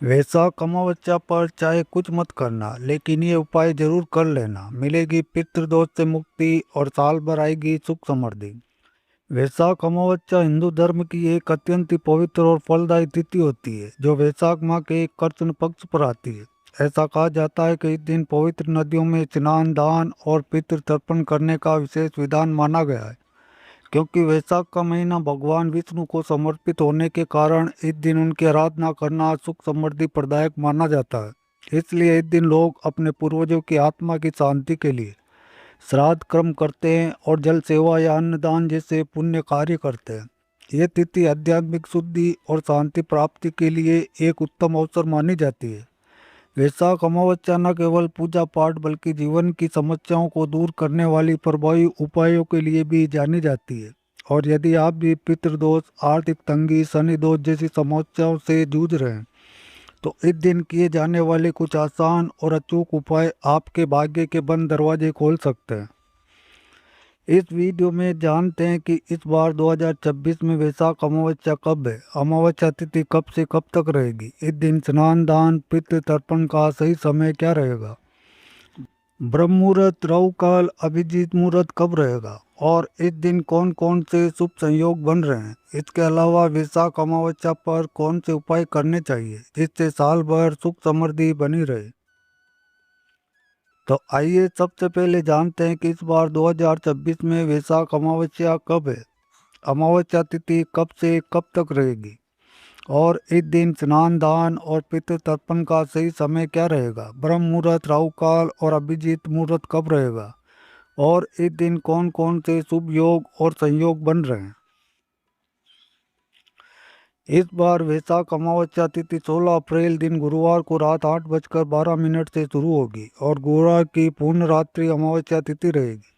वैशाख अमावस्या पर चाहे कुछ मत करना, लेकिन ये उपाय जरूर कर लेना। मिलेगी पितृदोष से मुक्ति और साल भर आएगी सुख समृद्धि। वैशाख अमावस्या हिंदू धर्म की एक अत्यंत ही पवित्र और फलदायी तिथि होती है, जो वैशाख माह के एक कृष्ण पक्ष पर आती है। ऐसा कहा जाता है कि इस दिन पवित्र नदियों में स्नान, दान और पितृ तर्पण करने का विशेष विधान माना गया है। क्योंकि वैशाख का महीना भगवान विष्णु को समर्पित होने के कारण इस दिन उनकी आराधना करना सुख समृद्धि प्रदायक माना जाता है। इसलिए इस दिन लोग अपने पूर्वजों की आत्मा की शांति के लिए श्राद्ध कर्म करते हैं और जल सेवा या अन्नदान जैसे पुण्य कार्य करते हैं। ये तिथि आध्यात्मिक शुद्धि और शांति प्राप्ति के लिए एक उत्तम अवसर मानी जाती है। वैशाख अमावस्या न केवल पूजा पाठ बल्कि जीवन की समस्याओं को दूर करने वाली प्रभावी उपायों के लिए भी जानी जाती है। और यदि आप भी पितृदोष, आर्थिक तंगी, शनि दोष जैसी समस्याओं से जूझ रहे हैं, तो इस दिन किए जाने वाले कुछ आसान और अचूक उपाय आपके भाग्य के बंद दरवाजे खोल सकते हैं। इस वीडियो में जानते हैं कि इस बार 2026 में वैशाख अमावस्या कब है, अमावस्या तिथि कब से कब तक रहेगी, इस दिन स्नान, दान, पितृ तर्पण का सही समय क्या रहेगा, ब्रह्म मुहूर्त, राहु काल, अभिजीत मुहूर्त कब रहेगा और इस दिन कौन कौन से शुभ संयोग बन रहे हैं। इसके अलावा वैशाख अमावस्या पर कौन से उपाय करने चाहिए जिससे साल भर सुख समृद्धि बनी रहे। तो आइए सबसे पहले जानते हैं कि इस बार 2026 में वैशाख अमावस्या कब है, अमावस्या तिथि कब से कब तक रहेगी और इस दिन स्नान, दान और पितृ तर्पण का सही समय क्या रहेगा, ब्रह्म मुहूर्त, राहु काल और अभिजीत मुहूर्त कब रहेगा और इस दिन कौन कौन से शुभ योग और संयोग बन रहे हैं। इस बार वैशाख अमावस्या तिथि 16 अप्रैल दिन गुरुवार को रात 8:12 से शुरू होगी और गुरुवार की पूर्ण रात्रि अमावस्या तिथि रहेगी।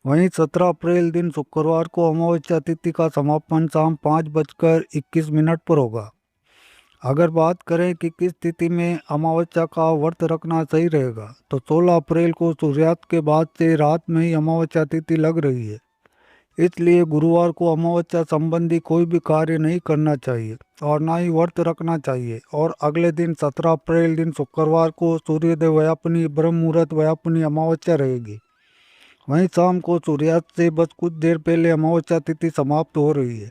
वहीं 17 अप्रैल दिन शुक्रवार को अमावस्या तिथि का समापन शाम 5:21 पर होगा। अगर बात करें कि किस तिथि में अमावस्या का व्रत रखना सही रहेगा, तो 16 अप्रैल को सूर्यास्त के बाद से रात में ही अमावस्या तिथि लग रही है। इसलिए गुरुवार को अमावस्या संबंधी कोई भी कार्य नहीं करना चाहिए और ना ही व्रत रखना चाहिए। और अगले दिन 17 अप्रैल दिन शुक्रवार को सूर्योदय व्यापनी ब्रह्म मुहूर्त व्यापनी अमावस्या रहेगी। वहीं शाम को सूर्यास्त से बस कुछ देर पहले अमावस्या तिथि समाप्त हो रही है।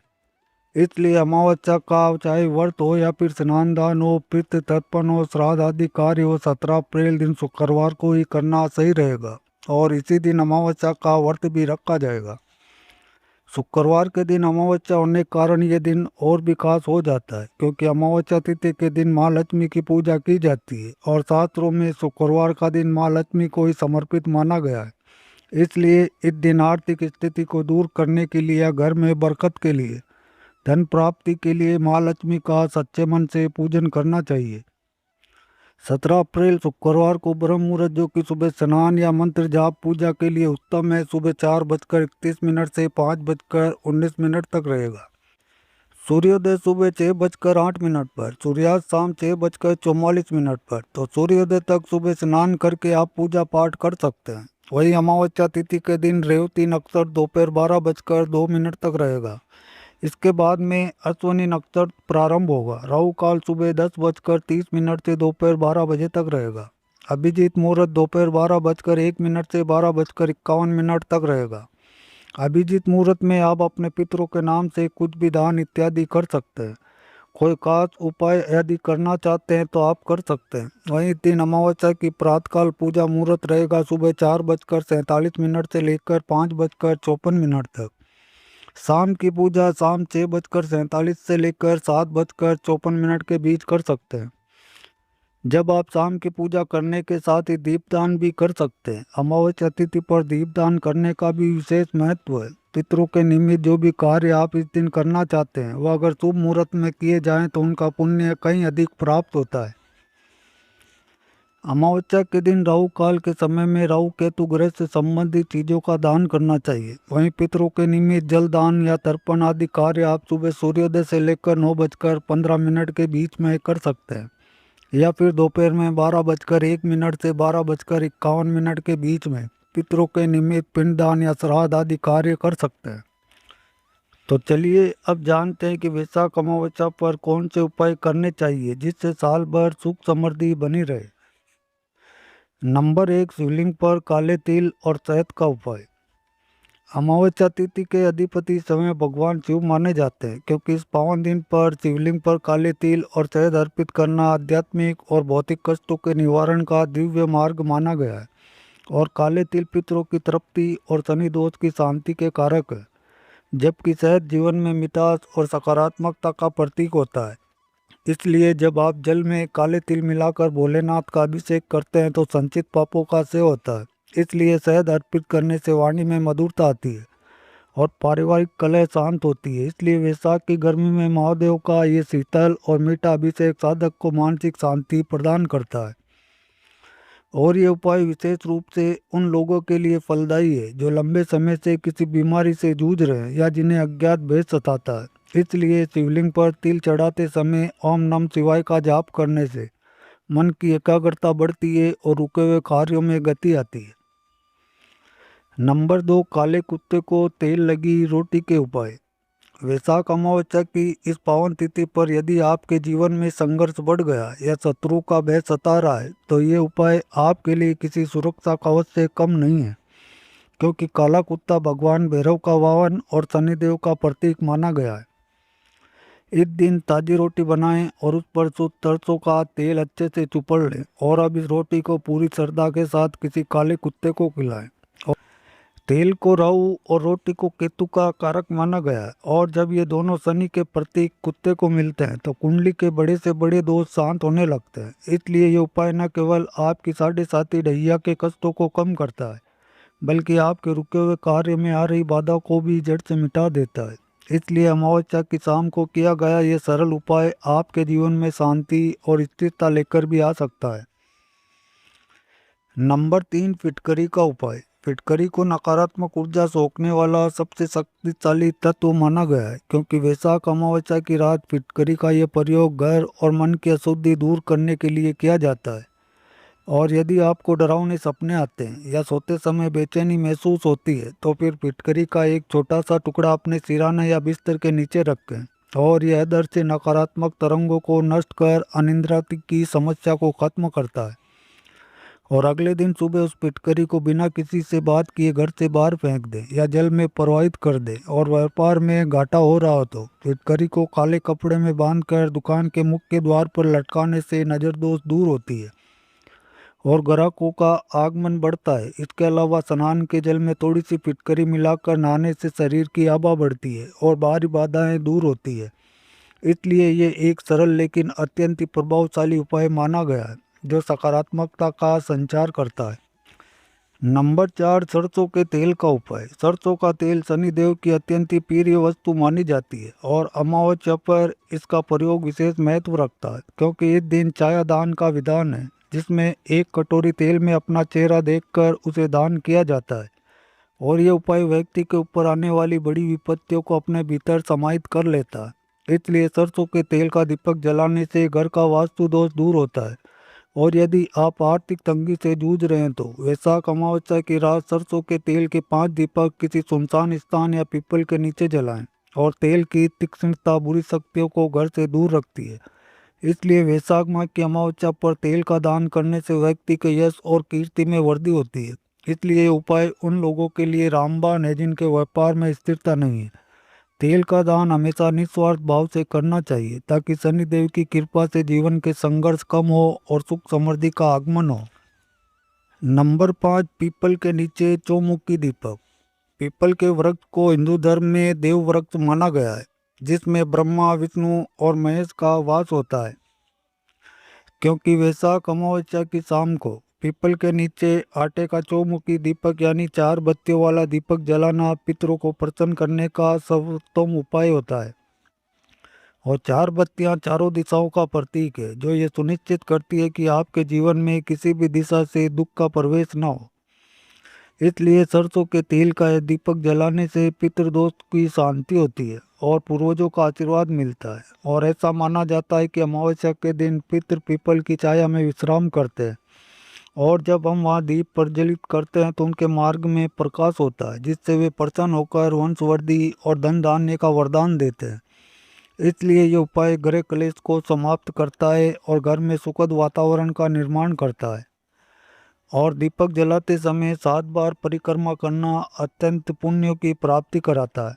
इसलिए अमावस्या का चाहे व्रत हो या फिर स्नान, दान हो, पितृ तर्पण हो, श्राद्ध आदि कार्य हो, 17 अप्रैल दिन शुक्रवार को ही करना सही रहेगा और इसी दिन अमावस्या का व्रत भी रखा जाएगा। शुक्रवार के दिन अमावस्या होने के कारण ये दिन और भी खास हो जाता है, क्योंकि अमावस्या तिथि के दिन माँ लक्ष्मी की पूजा की जाती है और शास्त्रों में शुक्रवार का दिन माँ लक्ष्मी को ही समर्पित माना गया है। इसलिए इस दिन आर्थिक स्थिति को दूर करने के लिए या घर में बरकत के लिए, धन प्राप्ति के लिए माँ लक्ष्मी का सच्चे मन से पूजन करना चाहिए। 17 अप्रैल शुक्रवार को ब्रह्म मुहूर्त, जो कि सुबह स्नान या मंत्र जाप पूजा के लिए उत्तम है, सुबह 4:31 से 5:19 तक रहेगा। सूर्योदय सुबह 6:08 पर, सूर्यास्त शाम 6:44 पर। तो सूर्योदय तक सुबह स्नान करके आप पूजा पाठ कर सकते हैं। वही अमावस्या तिथि के दिन रेवती नक्षत्र दोपहर 12:02 तक रहेगा। इसके बाद में अश्विनी नक्षत्र प्रारंभ होगा। राहु काल सुबह 10:30 से दोपहर 12 बजे तक रहेगा। अभिजीत मुहूर्त दोपहर 12:01 से 12:51 तक रहेगा। अभिजीत मुहूर्त में आप अपने पितरों के नाम से कुछ भी दान इत्यादि कर सकते हैं। कोई खास उपाय यदि करना चाहते हैं तो आप कर सकते हैं। वहीं इस दिन अमावस्या की प्रातःकाल पूजा मुहूर्त रहेगा सुबह 4:47 से लेकर 5:54 तक। शाम की पूजा शाम 6:47 से लेकर 7:54 के बीच कर सकते हैं। जब आप शाम की पूजा करने के साथ ही दीपदान भी कर सकते हैं। अमावस्या तिथि पर दीपदान करने का भी विशेष महत्व है। पितरों के निमित्त जो भी कार्य आप इस दिन करना चाहते हैं, वह अगर शुभ मुहूर्त में किए जाएं तो उनका पुण्य कहीं अधिक प्राप्त होता है। अमावस्या के दिन राहु काल के समय में राहु केतु ग्रह से संबंधित चीजों का दान करना चाहिए। वहीं पितरों के निमित्त जल दान या तर्पण आदि कार्य आप सुबह सूर्योदय से लेकर 9:15 के बीच में कर सकते हैं या फिर दोपहर में 12:01 से 12:51 के बीच में पितरों के निमित्त पिंडदान या श्राद्ध आदि कार्य कर सकते हैं। तो चलिए अब जानते हैं कि वैशाख अमावस्या पर कौन से उपाय करने चाहिए जिससे साल भर सुख समृद्धि बनी रहे। नंबर 1, शिवलिंग पर काले तिल और शहद का उपाय। अमावस्या तिथि के अधिपति स्वयं भगवान शिव माने जाते हैं, क्योंकि इस पावन दिन पर शिवलिंग पर काले तिल और शहद अर्पित करना आध्यात्मिक और भौतिक कष्टों के निवारण का दिव्य मार्ग माना गया है। और काले तिल पितरों की तृप्ति और शनि दोष की शांति के कारक है, जबकि शहद जीवन में मिठास और सकारात्मकता का प्रतीक होता है। इसलिए जब आप जल में काले तिल मिलाकर भोलेनाथ का अभिषेक करते हैं तो संचित पापों का क्षय होता है। इसलिए शहद अर्पित करने से वाणी में मधुरता आती है और पारिवारिक कलह शांत होती है। इसलिए वैशाख की गर्मी में महादेव का ये शीतल और मीठा अभिषेक साधक को मानसिक शांति प्रदान करता है। और ये उपाय विशेष रूप से उन लोगों के लिए फलदायी है जो लंबे समय से किसी बीमारी से जूझ रहे हैं या जिन्हें अज्ञात भय सताता है। इसलिए शिवलिंग पर तिल चढ़ाते समय ओम नमः शिवाय का जाप करने से मन की एकाग्रता बढ़ती है और रुके हुए कार्यों में गति आती है। नंबर 2, काले कुत्ते को तेल लगी रोटी के उपाय। वैशाख अमावस्या की इस पावन तिथि पर यदि आपके जीवन में संघर्ष बढ़ गया या शत्रु का भय सता रहा है तो ये उपाय आपके लिए किसी सुरक्षा कवच से कम नहीं है, क्योंकि काला कुत्ता भगवान भैरव का वाहन और शनिदेव का प्रतीक माना गया है। इस दिन ताजी रोटी बनाएं और उस पर शुद्ध सरसों का तेल अच्छे से चुपड़ लें और अब इस रोटी को पूरी श्रद्धा के साथ किसी काले कुत्ते को खिलाएं। तेल को राहु और रोटी को केतु का कारक माना गया है, और जब ये दोनों शनि के प्रतीक कुत्ते को मिलते हैं तो कुंडली के बड़े से बड़े दोष शांत होने लगते हैं। इसलिए ये उपाय न केवल आपकी 7.5 ढैया के कष्टों को कम करता है, बल्कि आपके रुके हुए कार्य में आ रही बाधा को भी जड़ से मिटा देता है। इसलिए अमावस्या की शाम को किया गया ये सरल उपाय आपके जीवन में शांति और स्थिरता लेकर भी आ सकता है। नंबर 3, फिटकरी का उपाय। फिटकरी को नकारात्मक ऊर्जा सोखने वाला सबसे शक्तिशाली तत्व माना गया है, क्योंकि वैशाख अमावस्या की रात फिटकरी का यह प्रयोग घर और मन की अशुद्धि दूर करने के लिए किया जाता है। और यदि आपको डरावने सपने आते हैं या सोते समय बेचैनी महसूस होती है तो फिर फिटकरी का एक छोटा सा टुकड़ा अपने सिरहाने या बिस्तर के नीचे रखें, और यह दर से नकारात्मक तरंगों को नष्ट कर अनिद्रा की समस्या को खत्म करता है। और अगले दिन सुबह उस फिटकरी को बिना किसी से बात किए घर से बाहर फेंक दें या जल में प्रवाहित कर दें। और व्यापार में घाटा हो रहा हो तो फिटकरी को काले कपड़े में बांधकर दुकान के मुख्य द्वार पर लटकाने से नज़र दोष दूर होती है और ग्राहकों का आगमन बढ़ता है। इसके अलावा स्नान के जल में थोड़ी सी फिटकरी मिलाकर नहाने से शरीर की आभा बढ़ती है और बाहरी बाधाएं दूर होती है। इसलिए ये एक सरल लेकिन अत्यंत ही प्रभावशाली उपाय माना गया है जो सकारात्मकता का संचार करता है। नंबर 4, सरसों के तेल का उपाय। सरसों का तेल शनिदेव की अत्यंत ही प्रिय वस्तु मानी जाती है और अमावस्या पर इसका प्रयोग विशेष महत्व रखता है, क्योंकि इस दिन छाया दान का विधान है, जिसमें एक कटोरी तेल में अपना चेहरा देखकर उसे दान किया जाता है। और यह उपाय व्यक्ति के ऊपर आने वाली बड़ी विपत्तियों को अपने भीतर समाहित कर लेता है। इसलिए सरसों के तेल का दीपक जलाने से घर का वास्तु दोष दूर होता है। और यदि आप आर्थिक तंगी से जूझ रहे हैं तो वैशाख अमावस्या की रात सरसों के तेल के 5 दीपक किसी सुनसान स्थान या पीपल के नीचे जलाएं। और तेल की तीक्ष्णता बुरी शक्तियों को घर से दूर रखती है। इसलिए वैशाख माह की अमावस्या पर तेल का दान करने से व्यक्ति के यश और कीर्ति में वृद्धि होती है। इसलिए ये उपाय उन लोगों के लिए रामबाण है जिनके व्यापार में स्थिरता नहीं है। तेल का दान हमेशा निस्वार्थ भाव से करना चाहिए ताकि शनिदेव की कृपा से जीवन के संघर्ष कम हो और सुख समृद्धि का आगमन हो। नंबर 5, पीपल के नीचे चौमुखी दीपक। पीपल के वृक्ष को हिंदू धर्म में देव वृक्ष माना गया है, जिसमें ब्रह्मा, विष्णु और महेश का वास होता है। क्योंकि वैशाख अमावस्या की शाम को पीपल के नीचे आटे का चौमुखी दीपक यानी 4 बत्तियों वाला दीपक जलाना पितरों को प्रसन्न करने का सर्वोत्तम उपाय होता है। और 4 बत्तियां चारों दिशाओं का प्रतीक है, जो ये सुनिश्चित करती है कि आपके जीवन में किसी भी दिशा से दुख का प्रवेश न हो। इसलिए सरसों के तेल का यह दीपक जलाने से पितृदोष की शांति होती है और पूर्वजों का आशीर्वाद मिलता है। और ऐसा माना जाता है कि अमावस्या के दिन पितृ पीपल की छाया में विश्राम करते हैं और जब हम वहाँ दीप प्रज्वलित करते हैं तो उनके मार्ग में प्रकाश होता है, जिससे वे प्रसन्न होकर वंशवृद्धि और धन धान्य का वरदान देते हैं। इसलिए ये उपाय ग्रह क्लेश को समाप्त करता है और घर में सुखद वातावरण का निर्माण करता है। और दीपक जलाते समय 7 बार परिक्रमा करना अत्यंत पुण्यों की प्राप्ति कराता है।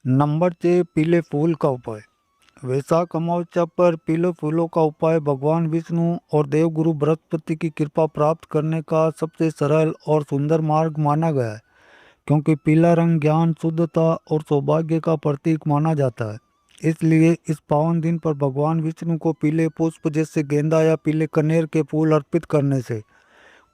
नंबर 6, पीले फूल का उपाय। वैशाख अमावस्या पर पीले फूलों का उपाय भगवान विष्णु और देवगुरु बृहस्पति की कृपा प्राप्त करने का सबसे सरल और सुंदर मार्ग माना गया है, क्योंकि पीला रंग ज्ञान, शुद्धता और सौभाग्य का प्रतीक माना जाता है। इसलिए इस पावन दिन पर भगवान विष्णु को पीले पुष्प जैसे गेंदा या पीले कनेर के फूल अर्पित करने से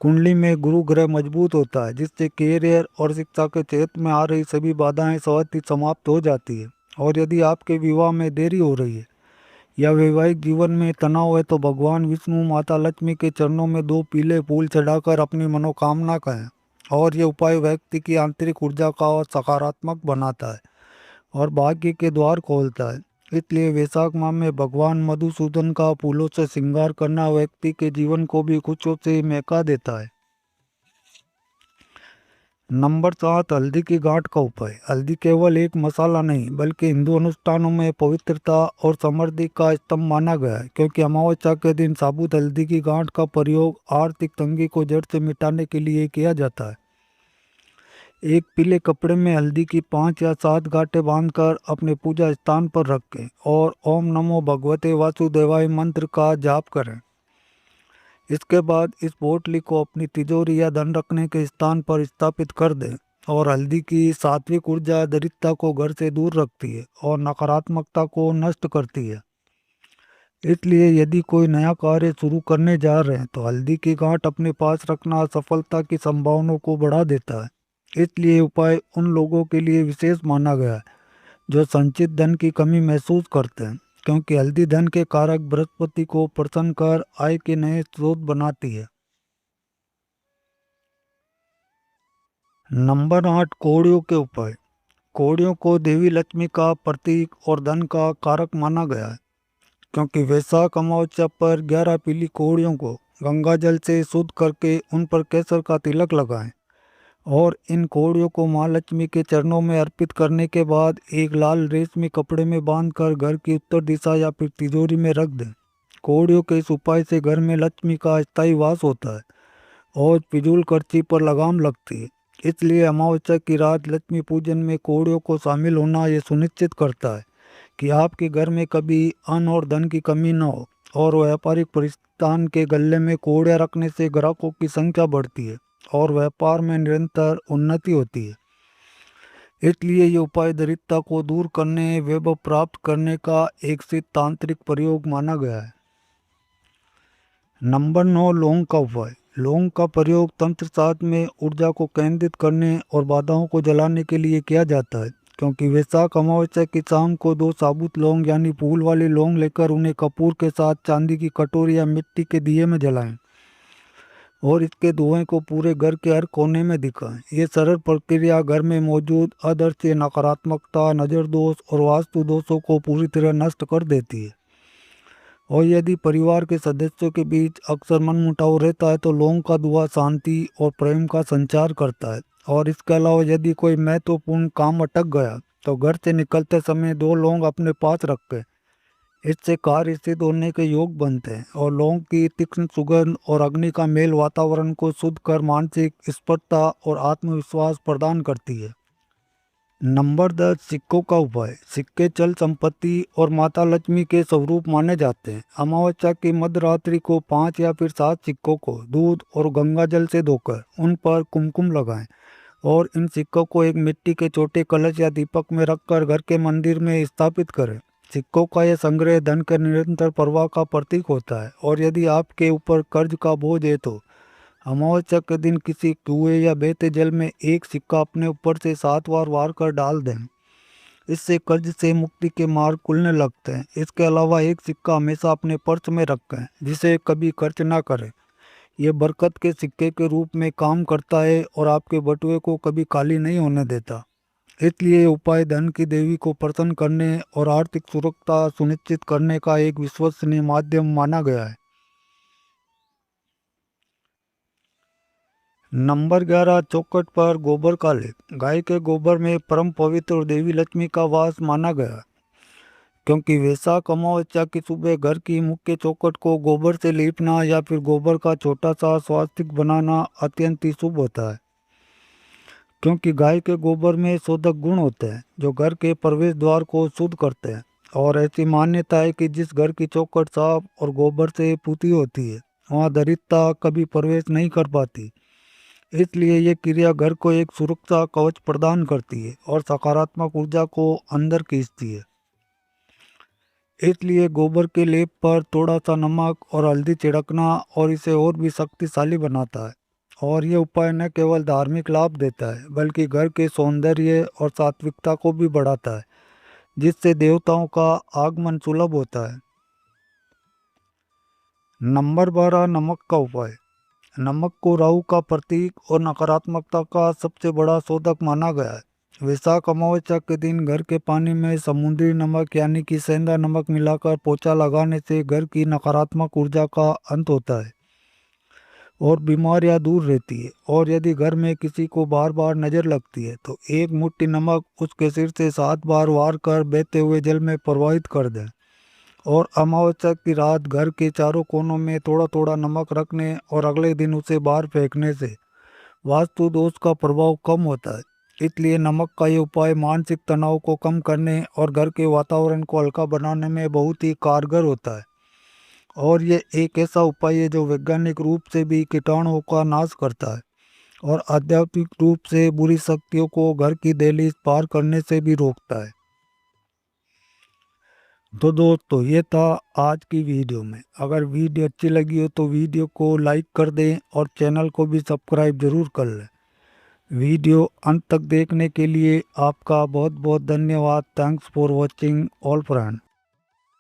कुंडली में गुरु ग्रह मजबूत होता है, जिससे कैरियर और शिक्षा के क्षेत्र में आ रही सभी बाधाएं स्वतः ही समाप्त हो जाती है। और यदि आपके विवाह में देरी हो रही है या वैवाहिक जीवन में तनाव है तो भगवान विष्णु, माता लक्ष्मी के चरणों में 2 पीले फूल चढ़ाकर अपनी मनोकामना कहें। और ये उपाय व्यक्ति की आंतरिक ऊर्जा का और सकारात्मक बनाता है और भाग्य के द्वार खोलता है। इसलिए वैशाख माह में भगवान मधुसूदन का फूलों से श्रृंगार करना व्यक्ति के जीवन को भी खुशियों से महका देता है। नंबर 7, हल्दी की गांठ का उपाय। हल्दी केवल एक मसाला नहीं बल्कि हिंदू अनुष्ठानों में पवित्रता और समृद्धि का स्तंभ माना गया है, क्योंकि अमावस्या के दिन साबुत हल्दी की गांठ का प्रयोग आर्थिक तंगी को जड़ से मिटाने के लिए किया जाता है। एक पीले कपड़े में हल्दी की 5 या 7 गांठें बांधकर अपने पूजा स्थान पर रखें और ओम नमो भगवते वासुदेवाय मंत्र का जाप करें। इसके बाद इस पोटली को अपनी तिजोरी या धन रखने के स्थान पर स्थापित कर दें। और हल्दी की सात्विक ऊर्जा दरिद्रता को घर से दूर रखती है और नकारात्मकता को नष्ट करती है। इसलिए यदि कोई नया कार्य शुरू करने जा रहे हैं तो हल्दी की गांठ अपने पास रखना सफलता की संभावनाओं को बढ़ा देता है। इसलिए उपाय उन लोगों के लिए विशेष माना गया है जो संचित धन की कमी महसूस करते हैं, क्योंकि हल्दी धन के कारक बृहस्पति को प्रसन्न कर आय के नए स्रोत बनाती है। नंबर 8, कौड़ियों के उपाय। कौड़ियों को देवी लक्ष्मी का प्रतीक और धन का कारक माना गया है, क्योंकि वैशाख अमावस्या पर 11 पीली कौड़ियों को गंगा जल से शुद्ध करके उन पर केसर का तिलक लगाएं। और इन कौड़ियों को माँ लक्ष्मी के चरणों में अर्पित करने के बाद एक लाल रेशमी कपड़े में बांधकर घर की उत्तर दिशा या फिर तिजोरी में रख दें। कौड़ियों के इस उपाय से घर में लक्ष्मी का स्थायी वास होता है और फिजूल खर्ची पर लगाम लगती है। इसलिए अमावस्या की रात लक्ष्मी पूजन में कौड़ियों को शामिल होना ये सुनिश्चित करता है कि आपके घर में कभी अन्न और धन की कमी न हो। और व्यापारिक प्रतिष्ठान के गल्ले में कौड़ियाँ रखने से ग्राहकों की संख्या बढ़ती है और व्यापार में निरंतर उन्नति होती है। इसलिए ये उपाय दरिद्रता को दूर करने, वैभव प्राप्त करने का एक सिद्ध तांत्रिक प्रयोग माना गया है। नंबर 9, लौंग का उपाय। लौंग का प्रयोग तंत्र शास्त्र में ऊर्जा को केंद्रित करने और बाधाओं को जलाने के लिए किया जाता है, क्योंकि वैशाख अमावस्या की शाम को 2 साबुत लौंग यानी फूल वाली लौंग लेकर उन्हें कपूर के साथ चांदी की कटोरी या मिट्टी के दिए में जलाएं और इसके धुएं को पूरे घर के हर कोने में दिखाएं। ये सरल प्रक्रिया घर में मौजूद अदृश्य नकारात्मकता, नज़र दोष और वास्तु दोषों को पूरी तरह नष्ट कर देती है। और यदि परिवार के सदस्यों के बीच अक्सर मनमुटाव रहता है तो लौंग का धुआं शांति और प्रेम का संचार करता है। और इसके अलावा यदि कोई महत्वपूर्ण काम अटक गया तो घर से निकलते समय 2 लौंग अपने पास रखें। इससे कार्य सिद्ध होने के योग बनते हैं। और लौंग की तीक्ष्ण सुगंध और अग्नि का मेल वातावरण को शुद्ध कर मानसिक स्पष्टता और आत्मविश्वास प्रदान करती है। नंबर 10, सिक्कों का उपाय। सिक्के चल संपत्ति और माता लक्ष्मी के स्वरूप माने जाते हैं। अमावस्या की मध्यरात्रि को 5 या फिर 7 सिक्कों को दूध और गंगा जल से धोकर उन पर कुमकुम लगाएं और इन सिक्कों को एक मिट्टी के छोटे कलश या दीपक में रखकर घर के मंदिर में स्थापित करें। सिक्कों का यह संग्रह धन के निरंतर प्रवाह का प्रतीक होता है। और यदि आपके ऊपर कर्ज का बोझ है तो अमावस्या के दिन किसी कुएं या बहते जल में एक सिक्का अपने ऊपर से 7 बार वार कर डाल दें। इससे कर्ज से मुक्ति के मार्ग खुलने लगते हैं। इसके अलावा एक सिक्का हमेशा अपने पर्स में रखें जिसे कभी खर्च ना करें। यह बरकत के सिक्के के रूप में काम करता है और आपके बटुए को कभी खाली नहीं होने देता। इसलिए ये उपाय धन की देवी को प्रसन्न करने और आर्थिक सुरक्षा सुनिश्चित करने का एक विश्वसनीय माध्यम माना गया है। नंबर 11, चौखट पर गोबर का लेप। गाय के गोबर में परम पवित्र और देवी लक्ष्मी का वास माना गया है, क्योंकि वैशाख अमावस्या की सुबह घर की मुख्य चौखट को गोबर से लीपना या फिर गोबर का छोटा सा स्वास्तिक बनाना अत्यंत ही शुभ होता है, क्योंकि गाय के गोबर में शोधक गुण होते हैं जो घर के प्रवेश द्वार को शुद्ध करते हैं। और ऐसी मान्यता है कि जिस घर की चौखट साफ और गोबर से पुती होती है वहाँ दरिद्रता कभी प्रवेश नहीं कर पाती। इसलिए ये क्रिया घर को एक सुरक्षा कवच प्रदान करती है और सकारात्मक ऊर्जा को अंदर खींचती है। इसलिए गोबर के लेप पर थोड़ा सा नमक और हल्दी छिड़कना और इसे और भी शक्तिशाली बनाता है। और ये उपाय न केवल धार्मिक लाभ देता है बल्कि घर के सौंदर्य और सात्विकता को भी बढ़ाता है, जिससे देवताओं का आगमन सुलभ होता है। नंबर 12, नमक का उपाय। नमक को राहु का प्रतीक और नकारात्मकता का सबसे बड़ा शोधक माना गया है। वैशाख अमावस्या के दिन घर के पानी में समुद्री नमक यानी कि सेंधा नमक मिलाकर पोछा लगाने से घर की नकारात्मक ऊर्जा का अंत होता है और बीमारियां दूर रहती है। और यदि घर में किसी को बार बार नजर लगती है तो एक मुट्ठी नमक उसके सिर से 7 बार वार कर बहते हुए जल में प्रवाहित कर दें। और अमावस्या की रात घर के चारों कोनों में थोड़ा थोड़ा नमक रखने और अगले दिन उसे बाहर फेंकने से वास्तु दोष का प्रभाव कम होता है। इसलिए नमक का ये उपाय मानसिक तनाव को कम करने और घर के वातावरण को हल्का बनाने में बहुत ही कारगर होता है। और ये एक ऐसा उपाय है जो वैज्ञानिक रूप से भी कीटाणुओं का नाश करता है और आध्यात्मिक रूप से बुरी शक्तियों को घर की दहलीज पार करने से भी रोकता है। तो दोस्तों ये था आज की वीडियो में। अगर वीडियो अच्छी लगी हो तो वीडियो को लाइक कर दें और चैनल को भी सब्सक्राइब जरूर कर लें। वीडियो अंत तक देखने के लिए आपका बहुत बहुत धन्यवाद। Thanks for watching all friend.